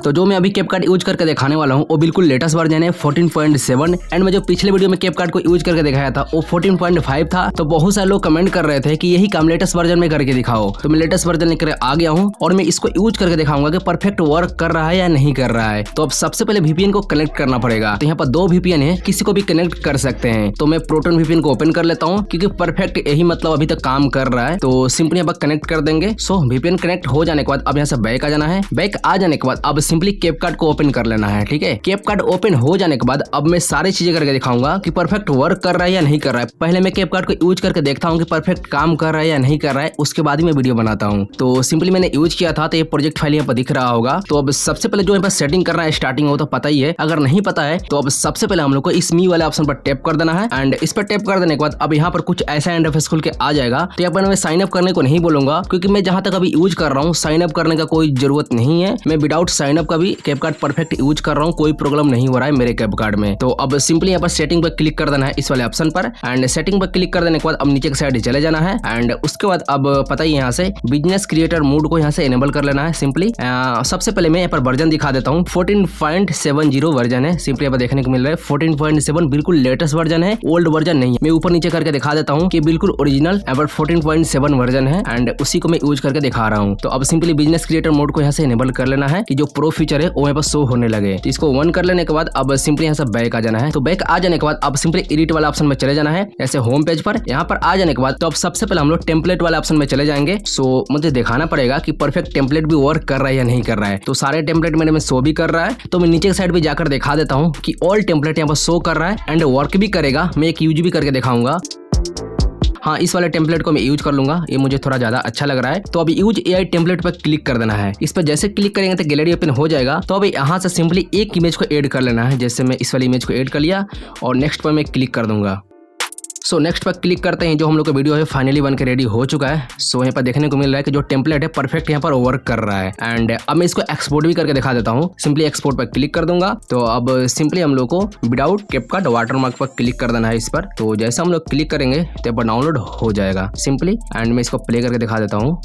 तो जो मैं अभी कैपकट यूज करके दिखाने वाला हूँ वो बिल्कुल लेटेस्ट वर्जन है 14.7 एंड मैं जो पिछले वीडियो में कैपकट को यूज करके दिखाया था वो 14.5 था। तो बहुत सारे लोग कमेंट कर रहे थे कि यही काम लेटेस्ट वर्जन में करके दिखाओ, तो मैं लेटेस्ट वर्जन लेकर आ गया हूँ और मैं इसको यूज करके दिखाऊंगा कि परफेक्ट वर्क कर रहा है या नहीं कर रहा है। तो अब सबसे पहले VPN को कनेक्ट करना पड़ेगा। तो यहाँ पर 2 VPN है, किसी को भी कनेक्ट कर सकते हैं। तो मैं प्रोटन VPN को ओपन कर लेता हूँ क्योंकि परफेक्ट यही मतलब अभी तक काम कर रहा है। तो सिंपली यहाँ पर कनेक्ट कर देंगे। सो VPN कनेक्ट हो जाने के बाद अब यहाँ से बैक आ जाना है। बैक आ जाने के बाद अब सिंपली कैपकट को ओपन कर लेना है। ठीक है, कैपकट ओपन हो जाने के बाद अब मैं सारी चीजें करके दिखाऊंगा कि परफेक्ट वर्क कर रहा है या नहीं कर रहा है। पहले मैं कैपकट को यूज करके देखता हूँ कि परफेक्ट काम कर रहा है या नहीं कर रहा है, उसके बाद ही मैं वीडियो बनाता हूँ। तो सिंपली मैंने यूज किया था तो ये प्रोजेक्ट फाइल यहाँ पर दिख रहा होगा। तो अब सबसे पहले जो यहाँ पर सेटिंग करना है स्टार्टिंग हो तो पता ही है, अगर नहीं पता है तो अब सबसे पहले हम लोग को इस मी वाले ऑप्शन पर टैप कर देना है एंड इस पर टैप कर देने के बाद अब यहाँ पर कुछ ऐसा इंटरफेस खुल के आ जाएगा। तो यहाँ पर मैं साइन अप करने को नहीं बोलूंगा क्योंकि मैं जहां तक अभी यूज कर रहा हूँ साइन अप करने का कोई जरूरत नहीं है। मैं विदाउट साइन अप का भी कैपकट परफेक्ट यूज कर रहा हूँ, कोई प्रॉब्लम नहीं हो रहा है मेरे कैपकट में। तो अब सिंपली यहाँ पर सेटिंग पर क्लिक कर देना है इस वाले ऑप्शन पर एंड सेटिंग पर क्लिक कर देने के बाद अब नीचे की साइड चले जाना है एंड उसके बाद अब पता ही यहाँ से बिजनेस क्रिएटर मोड को यहाँ से एनेबल कर लेना है। सिंपली सबसे पहले मैं यहाँ पर वर्जन दिखा देता हूँ, 14.70 वर्जन है। सिंपली यहाँ पर देखने को मिल रहा है 14.7 बिल्कुल लेटेस्ट वर्जन है, ओल्ड वर्जन नहीं है। मैं ऊपर नीचे करके दिखा देता हूँ कि बिल्कुल ओरिजिनल यहाँ पर 14.7 वर्जन है एंड उसी को मैं यूज करके दिखा रहा हूँ। तो अब सिंपली बिजनेस क्रिएटर मोड को यहाँ से एनेबल कर लेना है कि जो प्रो फीचर है वो यहाँ पर शो होने लगे। तो इसको ऑन कर लेने के बाद अब सिंपली यहाँ से बैक आ जाना है। तो बैक आ जाने के बाद अब सिंपली एडिट वाला ऑप्शन में चले जाना है ऐसे होम पेज पर। यहाँ पर आ जाने के बाद तो अब सबसे पहले हम लोग टेम्पलेट वाले ऑप्शन में चले जाएंगे। सो मुझे दिखाना पड़ेगा कि परफेक्ट टेम्पलेट भी वर्क कर रहा है या नहीं कर रहा है। तो सारे टेम्पलेट मेरे में शो भी कर रहा है, तो मैं नीचे की साइड भी जाकर दिखा देता हूँ कि ऑल टेम्पलेट यहाँ पर शो कर रहा है एंड वर्क भी करेगा। मैं एक यूज भी करके दिखाऊंगा। हाँ, इस वाले टेम्पलेट को मैं यूज कर लूंगा, ये मुझे थोड़ा ज्यादा अच्छा लग रहा है। तो अभी यूज AI टेम्पलेट पर क्लिक कर देना है। इस पर जैसे क्लिक करेंगे तो गैलरी ओपन हो जाएगा। तो अभी यहाँ से सिंपली एक इमेज को ऐड कर लेना है। जैसे मैं इस वाली इमेज को ऐड कर लिया और नेक्स्ट पर मैं क्लिक कर दूंगा। सो नेक्स्ट पर क्लिक करते हैं। जो हम लोग का वीडियो है फाइनली बन के रेडी हो चुका है। सो यहाँ पर देखने को मिल रहा है कि जो टेम्पलेट है परफेक्ट यहाँ पर वर्क कर रहा है एंड अब मैं इसको एक्सपोर्ट भी करके दिखा देता हूँ। सिंपली एक्सपोर्ट पर क्लिक कर दूंगा। तो अब सिंपली हम लोग को विदाउट कैपकट वाटरमार्क पर क्लिक कर देना है इस पर। तो जैसे हम लोग क्लिक करेंगे तो यहाँ पर डाउनलोड हो जाएगा सिंपली एंड मैं इसको प्ले करके दिखा देता हूँ।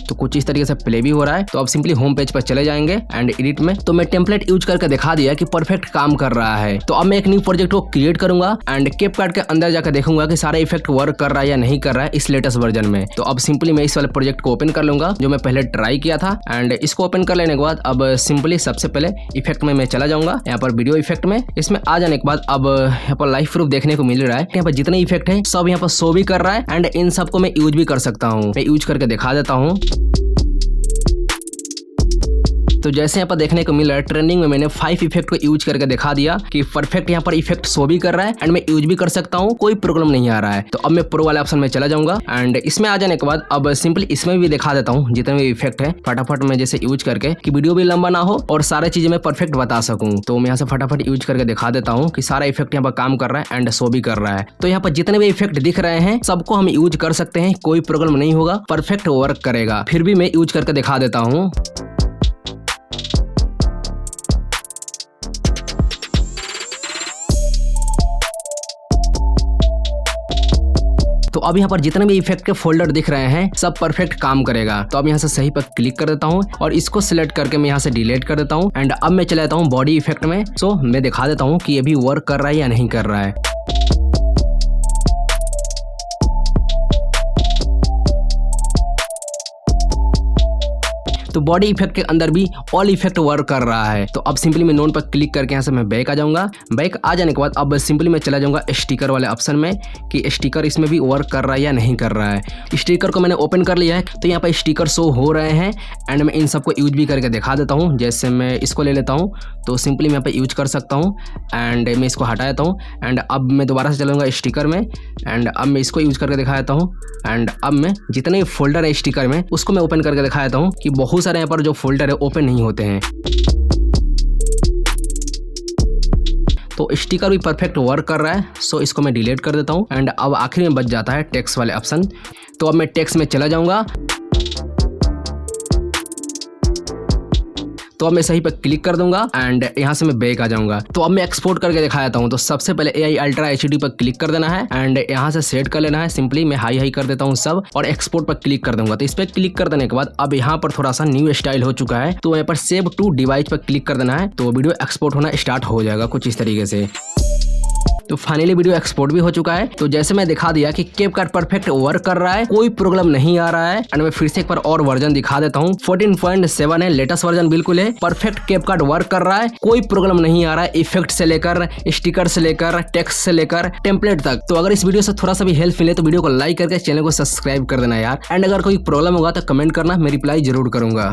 तो कुछ इस तरीके से प्ले भी हो रहा है। तो अब सिंपली होम पेज पर चले जाएंगे एंड एडिट में। तो मैं टेम्पलेट यूज करके दिखा दिया कि परफेक्ट काम कर रहा है। तो अब मैं एक न्यू प्रोजेक्ट को क्रिएट करूंगा एंड कैपकट के अंदर जाकर देखूंगा कि सारा इफेक्ट वर्क कर रहा है या नहीं कर रहा है इस लेटेस्ट वर्जन में। तो अब सिंपली मैं इस वाले प्रोजेक्ट को ओपन कर लूंगा जो मैं पहले ट्राई किया था एंड इसको ओपन कर लेने के बाद अब सिंपली सबसे पहले इफेक्ट में मैं चला जाऊंगा। यहाँ पर वीडियो इफेक्ट में इसमें आ जाने के बाद अब यहाँ पर लाइव प्रूफ देखने को मिल रहा है। यहाँ पर जितने इफेक्ट है सब यहाँ पर शो भी कर रहा है एंड इन सबको मैं यूज भी कर सकता हूँ। मैं यूज करके दिखा देता हूँ। तो जैसे यहाँ पर देखने को मिल रहा है ट्रेंडिंग में मैंने 5 इफेक्ट को यूज करके दिखा दिया कि परफेक्ट यहाँ पर इफेक्ट शो भी कर रहा है एंड मैं यूज भी कर सकता हूँ, कोई प्रॉब्लम नहीं आ रहा है। तो अब मैं प्रो वाले ऑप्शन में चला जाऊंगा एंड इसमें आ जाने के बाद अब सिंपली इसमें भी दिखा देता हूँ जितने भी इफेक्ट है फटाफट में जैसे यूज करके कि वीडियो भी लंबा ना हो और सारी चीजें मैं परफेक्ट बता सकूँ। तो मैं यहाँ से फटाफट यूज करके दिखा देता हूँ कि सारा इफेक्ट यहाँ पर काम कर रहा है एंड शो भी कर रहा है। तो यहाँ पर जितने भी इफेक्ट दिख रहे हैं सबको हम यूज कर सकते हैं, कोई प्रॉब्लम नहीं होगा, परफेक्ट वर्क करेगा। फिर भी मैं यूज करके दिखा देता हूँ। तो अब यहाँ पर जितने भी इफेक्ट के फोल्डर दिख रहे हैं सब परफेक्ट काम करेगा। तो अब यहाँ से सही पर क्लिक कर देता हूँ और इसको सिलेक्ट करके मैं यहाँ से डिलीट कर देता हूँ एंड अब मैं चला जाता हूँ बॉडी इफेक्ट में। सो मैं दिखा देता हूँ कि ये भी वर्क कर रहा है या नहीं कर रहा है। तो बॉडी इफेक्ट के अंदर भी ऑल इफेक्ट वर्क कर रहा है। तो अब सिंपली मैं नोन पर क्लिक करके यहाँ से मैं बैक आ जाऊंगा। बैक आ जाने के बाद अब सिंपली मैं चला जाऊंगा स्टिकर वाले ऑप्शन में कि स्टिकर इसमें भी वर्क कर रहा है या नहीं कर रहा है। स्टिकर को मैंने ओपन कर लिया है तो यहाँ पर स्टिकर शो हो रहे हैं एंड मैं इन सबको यूज भी करके दिखा देता हूँ। जैसे मैं इसको ले लेता हूँ तो सिंपली मैं यहाँ पर यूज कर सकता हूँ एंड मैं इसको हटा देता हूँ एंड अब मैं दोबारा से चलूँगा स्टिकर में एंड अब मैं इसको यूज करके दिखा देता हूँ एंड अब मैं जितने फोल्डर है स्टिकर में उसको मैं ओपन करके दिखा देता हूँ कि बहुत सारे यहाँ पर जो फोल्डर है ओपन नहीं होते हैं। तो स्टिकर भी परफेक्ट वर्क कर रहा है। सो इसको मैं डिलीट कर देता हूँ एंड अब आखिर में बच जाता है टेक्स्ट वाले ऑप्शन। तो अब मैं टेक्स्ट में चला जाऊंगा। तो अब मैं सही पे क्लिक कर दूंगा एंड यहाँ से मैं बैक आ जाऊंगा। तो अब मैं एक्सपोर्ट करके दिखा देता हूँ। तो सबसे पहले AI अल्ट्रा HD पर क्लिक कर देना है एंड यहाँ से सेट कर लेना है। सिंपली मैं हाई कर देता हूँ सब और एक्सपोर्ट पर क्लिक कर दूंगा। तो इस पर क्लिक कर देने के बाद अब यहाँ पर थोड़ा सा न्यू स्टाइल हो चुका है, तो यहाँ पर सेव टू डिवाइस पर क्लिक कर देना है। तो वीडियो एक्सपोर्ट होना स्टार्ट हो जाएगा कुछ इस तरीके से। तो फाइनली वीडियो एक्सपोर्ट भी हो चुका है। तो जैसे मैं दिखा दिया कि कैपकट परफेक्ट वर्क कर रहा है, कोई प्रॉब्लम नहीं आ रहा है। एंड मैं फिर से एक बार और वर्जन दिखा देता हूँ। 14.7 है, लेटेस्ट वर्जन बिल्कुल है, परफेक्ट कैपकट वर्क कर रहा है, कोई प्रॉब्लम नहीं आ रहा है। इफेक्ट से लेकर स्टिकर से लेकर टेक्स्ट से लेकर टेम्पलेट तक। तो अगर इस वीडियो से थोड़ा सा भी हेल्प मिले तो वीडियो को लाइक करके चैनल को सब्सक्राइब कर देना यार। एंड अगर कोई प्रॉब्लम होगा तो कमेंट करना, मैं रिप्लाई जरूर करूंगा।